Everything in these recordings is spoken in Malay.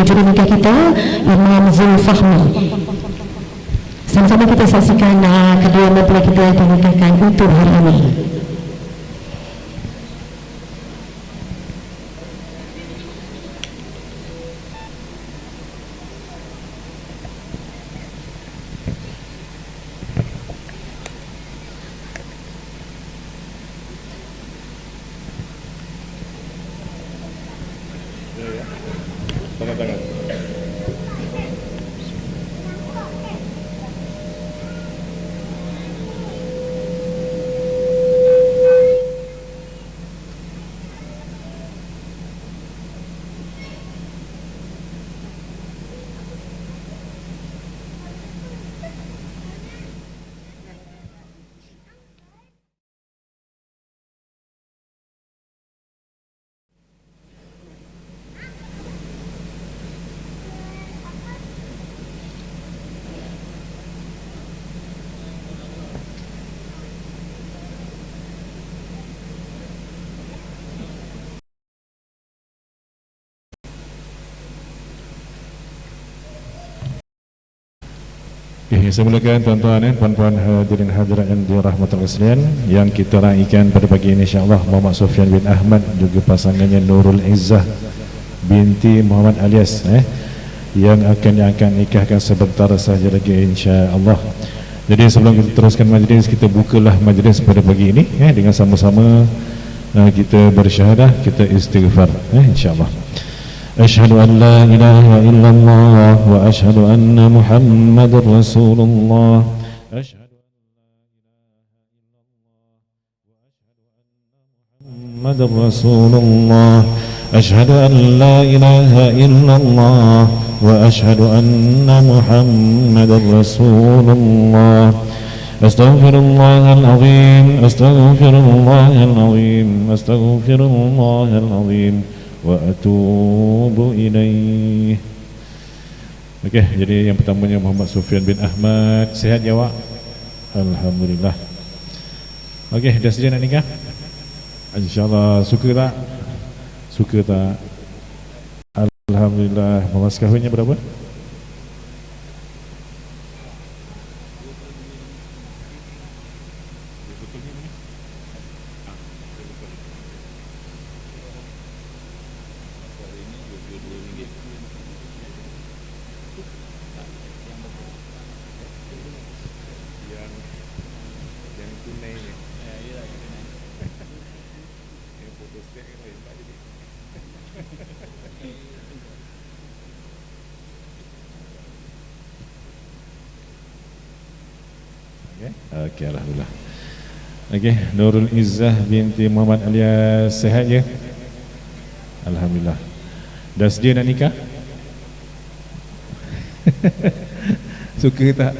juru nikah kita, Imam Zulfahmi. Sama-sama kita saksikan kedua mempelai kita dinikahkan untuk hari ini. Tangan-tangan. Okay, saya mulakan tuan-tuan dan puan-puan hadirin hadirat yang dirahmati Allah sekalian, yang kita raikan pada pagi ini insya-Allah Muhammad Sufyan bin Ahmad juga pasangannya Nurul Izzah binti Muhammad Alias yang akan diangkat nikahkan sebentar sahaja lagi insya-Allah. Jadi sebelum kita teruskan majlis, kita bukalah majlis pada pagi ini dengan sama-sama kita bersyahadah, kita istighfar insya-Allah. Asyhadu an la ilaha illallah wa asyhadu anna Muhammadar Rasulullah. Asyhadu an la ilaha illallah wa asyhadu anna Muhammadar Rasulullah. Astaghfirullahal azim, astaghfirullahal azim, astaghfirullahal azim wa atubu ilaih. Okey, jadi yang pertamanya Muhammad Sufyan bin Ahmad. Sihat ya awak? Alhamdulillah. Okey, dah sedia nak nikah? InsyaAllah. Suka tak? Suka tak? Alhamdulillah. Mas kahwinnya berapa? Okey, alhamdulillah. Okey, Nurul Izzah binti Muhammad Alias, sihat ya? Alhamdulillah. Dah sedia nak nikah? Suka tak?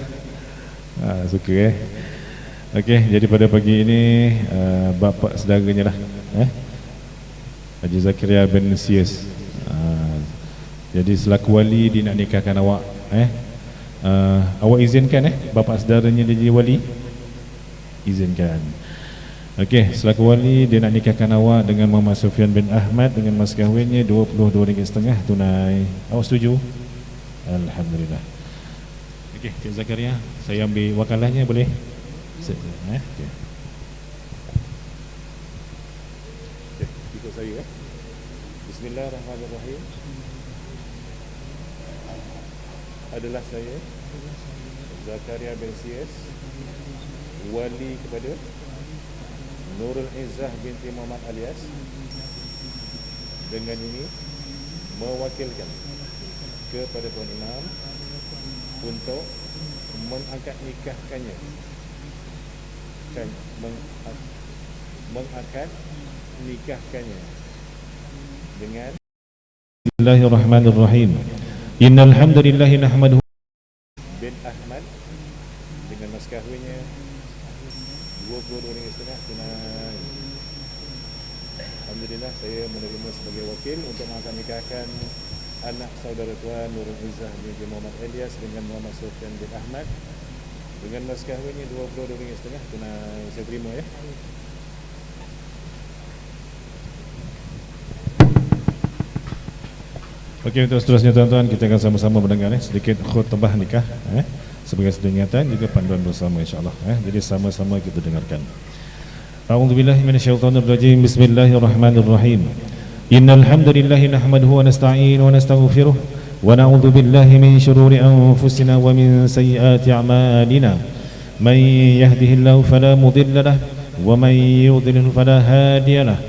Suka Okey, jadi pada pagi ini bapa saudaranya lah Haji Zakaria bin Sias. Jadi selaku wali dia nak nikahkan awak. Awak izinkan bapa saudaranya dia jadi wali? Izinkan. Okey, selaku wali dia nak nikahkan awak dengan Muhammad Sufyan bin Ahmad dengan mas kahwinnya RM22.5 tunai. Awak setuju? Alhamdulillah. Okey, Cik Zakaria, saya ambil wakalahnya boleh? Okay. Ikut saya Bismillahirrahmanirrahim. Adalah saya Zakaria bin Sias, wali kepada Nurul Izzah binti Muhammad Alias, dengan ini mewakilkan kepada Tuan Imam untuk mengangkat nikahkannya, mengangkat nikahkannya dengan Bismillahirrahmanirrahim. Innal hamdalillahi nahmaduhu bin Ahmad dengan mas kahwinnya RM22.5 tunai. Alhamdulillah, saya menerima sebagai wakil untuk mengangkat nikahkan anak saudara tuan Nurul Izzah binti Muhammad Alias dengan Muhammad Sufyan bin Ahmad dengan mas kahwinnya RM22.5 tunai. Saya terima ya. Okey, untuk seterusnya tuan-tuan, kita akan sama-sama mendengar sedikit khutbah nikah sebagai sedengiatan juga panduan bersama insya-Allah. Jadi sama-sama kita dengarkan. A'udzubillahi minasyaitonirrajim. Bismillahirrahmanirrahim. Innal hamdalillahi nahmaduhu wa nasta'inuhu wa nastaghfiruh wa na'udzu billahi min shururi anfusina wa min sayyiati a'malina. Man yahdihillahu fala mudilla lahu wa man yudlil fala hadiya lahu.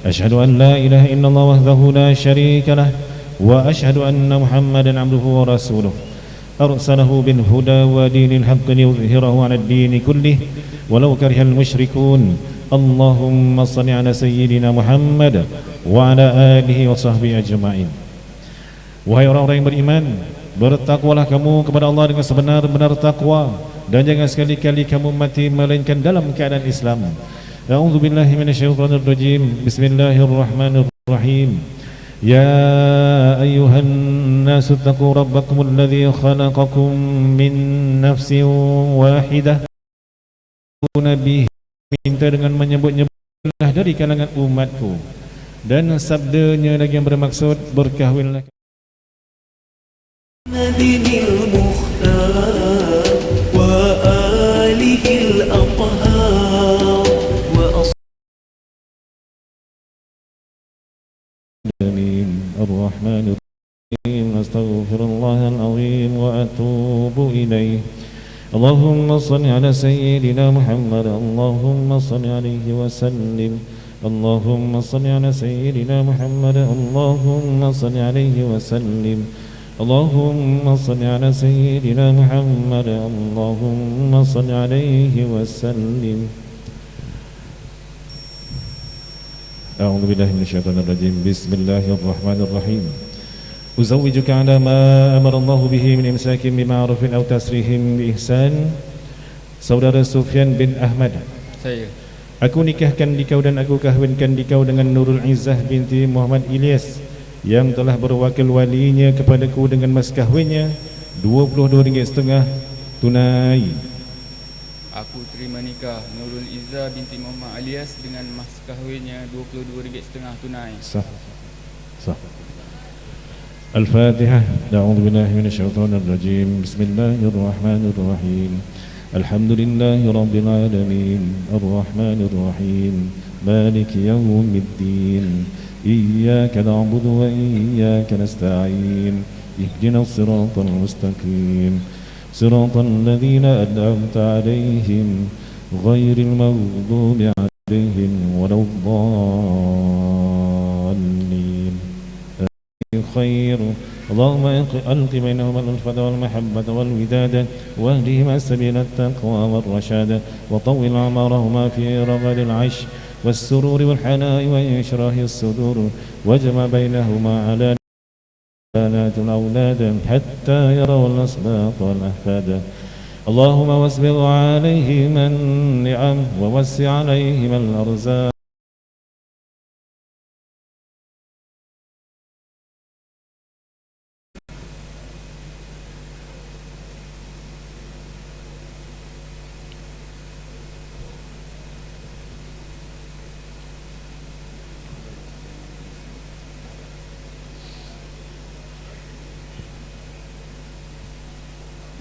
Asyhadu an la ilaha illallah wahdahu la syarika lahu wa asyhadu anna Muhammadan 'abduhu wa rasuluh. Arsalahu bil huda wa dinil haqqi liyudhhirahu 'ala ad-din kullih walau karihal musyrikun. Allahumma shalli 'ala sayyidina Muhammad wa 'ala alihi wa sahbihi ajma'in. Wahai orang-orang yang beriman, bertakwalah kamu kepada Allah dengan sebenar-benar takwa dan jangan sekali-kali kamu mati melainkan dalam keadaan Islam. A'udzu billahi minasyaitonir rajim. Bismillahirrahmanirrahim. يا أيها الناس اتقوا ربكم الذي خلقكم من نفس واحدة. Nabi minta dengan menyebut-nyebutlah dari kalangan umatku, dan sabdanya lagi yang bermaksud berkahwinlah Nabiil Mukhtar wa alihil athhar wa الرحمن الرحيم. أستغفر الله العظيم وأتوب إليه. اللهم صل على سيدنا محمد. اللهم صل عليه وسلم. اللهم صل على سيدنا محمد. اللهم صل عليه وسلم. اللهم صل على سيدنا محمد. اللهم صل عليه وسلم. أعوذ بالله من الشيطان الرجيم. بسم الله الرحمن الرحيم. أزوجك على ما أمر الله به من إمساك بمعروف أو تسريح بإحسان. Saudara Sufyan bin Ahmad, saya aku nikahkan dikau dan aku kahwinkan dikau dengan Nurul Izzah binti Muhammad Ilyas yang telah berwakil walinya kepadaku dengan mas kahwinnya RM22.5 tunai. Aku terima nikah Nurul Izzah binti Muhammad Alias dengan mas kahwinnya RM22.5 tunai. Sah. Sah. Al-Fatihah. A'udzu billahi minasyaitonir rajim. Bismillahirrahmanirrahim. Alhamdulillahi rabbil alamin. Arrahmanir rahim. Maliki yaumiddin. Iyyaka na'budu wa iyyaka nasta'in. Ihdinas siratal mustaqim. صراط الذين أنعمت عليهم غير المغضوب عليهم ولا الضالين. خير. اللهم ألق بينهما الألفة والمحبة والوداد واهدهما سبيل التقوى والرشاد وطول أعمارهما في رغد العيش والسرور والحناء وإشراح الصدور واجمع بينهما على بنات الأولاد حتى يروا الأسباط والأحفاد. اللهم واسبغ عليهم النعم ووسع عليهم الأرزاق.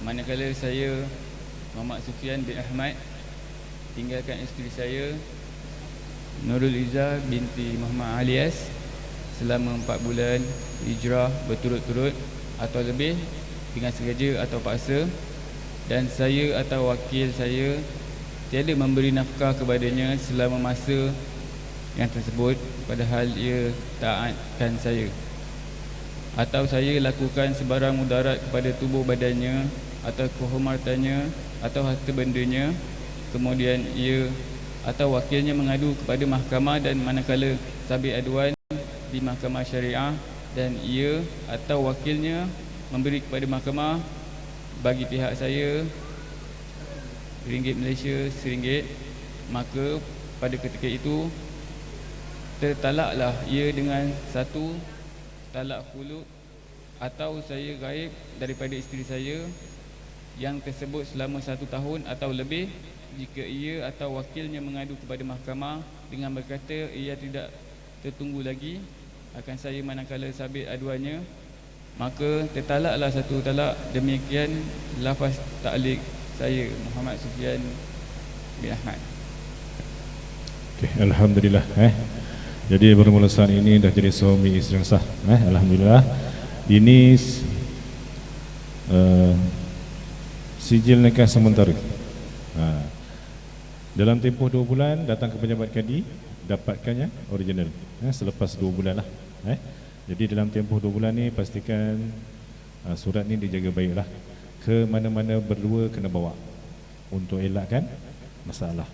Manakala saya Muhammad Sufyan bin Ahmad tinggalkan isteri saya Nurul Izzah binti Muhammad Alias selama 4 bulan hijrah berturut-turut atau lebih dengan sengaja atau paksa, dan saya atau wakil saya tiada memberi nafkah kepadanya selama masa yang tersebut, padahal ia taatkan saya, atau saya lakukan sebarang mudarat kepada tubuh badannya atau kehormatannya atau harta bendanya, kemudian ia atau wakilnya mengadu kepada mahkamah, dan manakala sabit aduan di mahkamah syariah dan ia atau wakilnya memberi kepada mahkamah bagi pihak saya RM1 Malaysia RM1, maka pada ketika itu tertalaklah ia dengan satu talak khulud, atau saya gaib daripada isteri saya yang tersebut selama 1 tahun atau lebih jika ia atau wakilnya mengadu kepada mahkamah dengan berkata ia tidak tertunggu lagi akan saya manakala sabit aduannya maka tertalaklah satu talak. Demikian lafaz ta'liq saya, Muhammad Sufyan bin Ahmad. Okay, Alhamdulillah. Jadi bermula saat ini dah jadi suami isteri yang sah. Alhamdulillah. Ini sijil nikah sementara. Dalam tempoh 2 bulan datang ke pejabat kadi, dapatkannya original. Selepas 2 bulan lah. Jadi dalam tempoh 2 bulan ni pastikan surat ni dijaga baiklah. Ke mana-mana berdua kena bawa untuk elakkan masalah.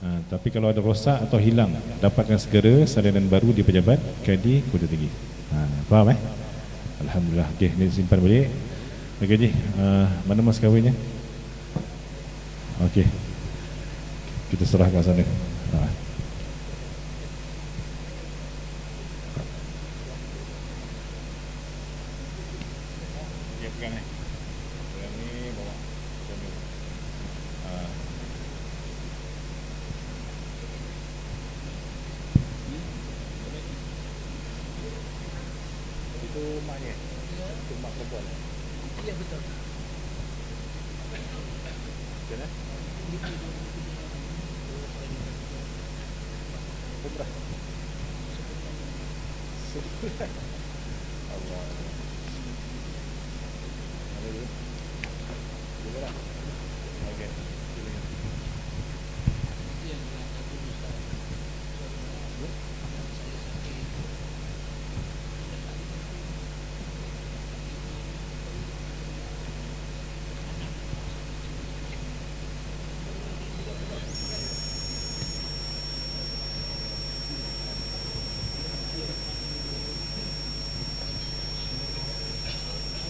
Tapi kalau ada rosak atau hilang, dapatkan segera salinan baru di pejabat kadi Kota Tinggi. Faham Alhamdulillah. Okey, ni simpan balik. Okey ji, mana mas kahwinnya? Okey, kita serahkan sana.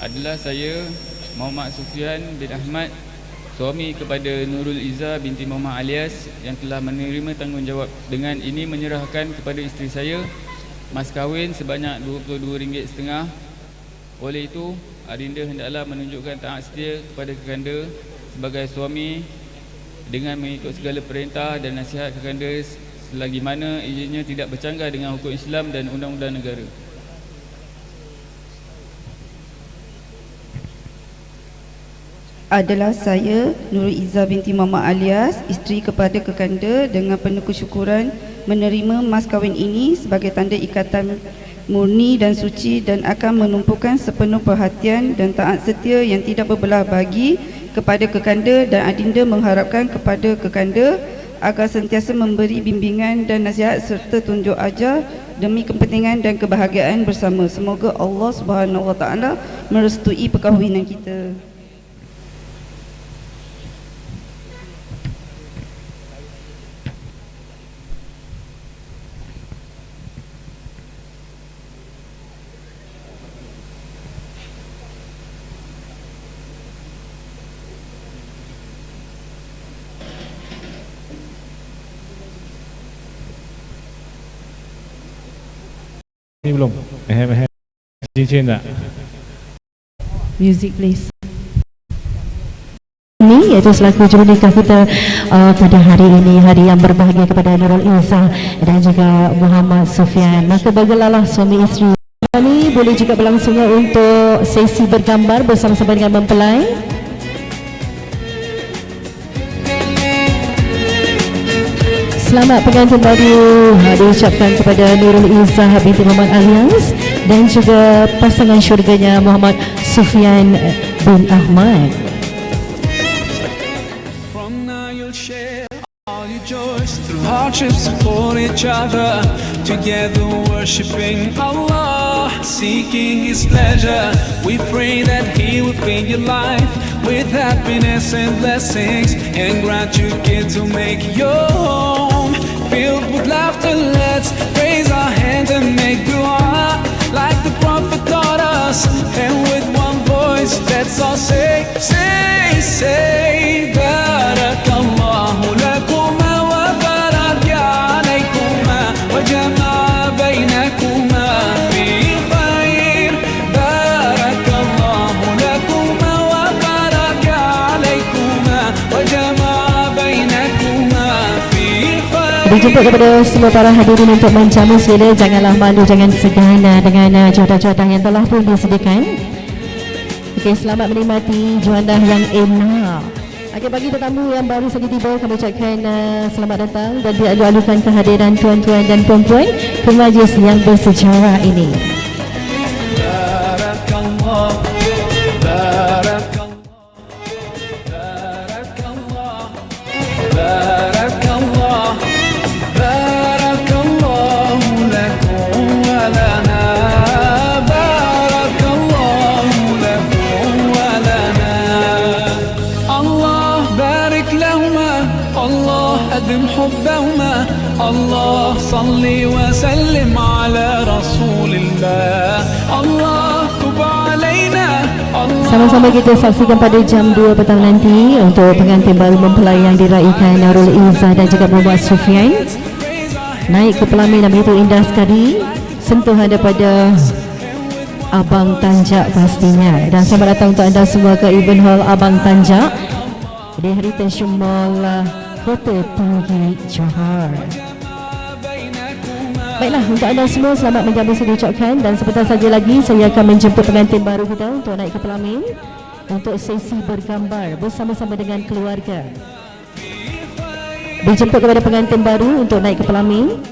Adalah saya, Muhammad Sufyan bin Ahmad, suami kepada Nurul Izzah binti Muhammad Alias, yang telah menerima tanggungjawab dengan ini menyerahkan kepada isteri saya mas kahwin sebanyak RM22.5. Oleh itu, adinda hendaklah menunjukkan taat setia kepada kekanda sebagai suami dengan mengikut segala perintah dan nasihat kekanda selagi mana izinnya tidak bercanggah dengan hukum Islam dan undang-undang negara. Adalah saya, Nurul Izzah binti Muhammad Alias, isteri kepada kekanda, dengan penuh kesyukuran menerima mas kahwin ini sebagai tanda ikatan murni dan suci, dan akan menumpukan sepenuh perhatian dan taat setia yang tidak berbelah bagi kepada kekanda, dan adinda mengharapkan kepada kekanda agar sentiasa memberi bimbingan dan nasihat serta tunjuk ajar demi kepentingan dan kebahagiaan bersama. Semoga Allah Subhanahu Wa Taala merestui perkahwinan kita. Ini belum. Cincin tak? Music please. Ini iaitu selaku jurunikah kita pada hari ini, hari yang berbahagia kepada Nurul Izzah dan juga Muhammad Sufyan. Maka bergelalah suami isteri ini boleh juga berlangsung untuk sesi bergambar bersama-sama dengan mempelai. Selamat pengantin baru diucapkan kepada Nurul Izzah binti Muhammad Alias dan juga pasangan syurganya Muhammad Sufyan bin Ahmad. From now you'll share all your joys through hardships, support each other, together worshiping Allah, seeking His pleasure. We pray that He will fill your life with happiness and blessings, and grant you kids to make your home filled with laughter. Let's raise our hands and make dua like the Prophet taught us, and with one voice let's all say, Barakallahu lakuma wa baraka alaykuma wa jama'a bainakuma fi khair. Barakallahu lakuma wa baraka alaykuma wa jama'a bainakuma fi khair. Dijemput kepada semua para hadirin untuk menjamu sila. Janganlah malu, jangan segan dengan juadah-juadah yang telah pun disediakan. Okey, selamat menikmati juadah yang enak. Okey, bagi tetamu yang baru saja tiba, kami ucapkan selamat datang dan dialu-alukan kehadiran tuan-tuan dan puan-puan ke majlis yang bersejarah ini. حبهما الله صل وسلم على رسول الله الله تب علينا Sama-sama kita saksikan pada jam 2 petang nanti untuk pengantin baru mempelai yang diraikan Nurul Izzah dan juga Muhammad Sufyan naik ke pelamin yang begitu indah sekali, sentuhan daripada Abang Tanjak pastinya. Dan selamat datang untuk anda semua ke event hall Abang Tanjak di Heritage Mall Kota Tinggi Johor. Baiklah, untuk anda semua selamat menjamu saya diucapkan, dan sebentar saja lagi saya akan menjemput pengantin baru kita untuk naik ke pelamin untuk sesi bergambar bersama-sama dengan keluarga. Dijemput kepada pengantin baru untuk naik ke pelamin.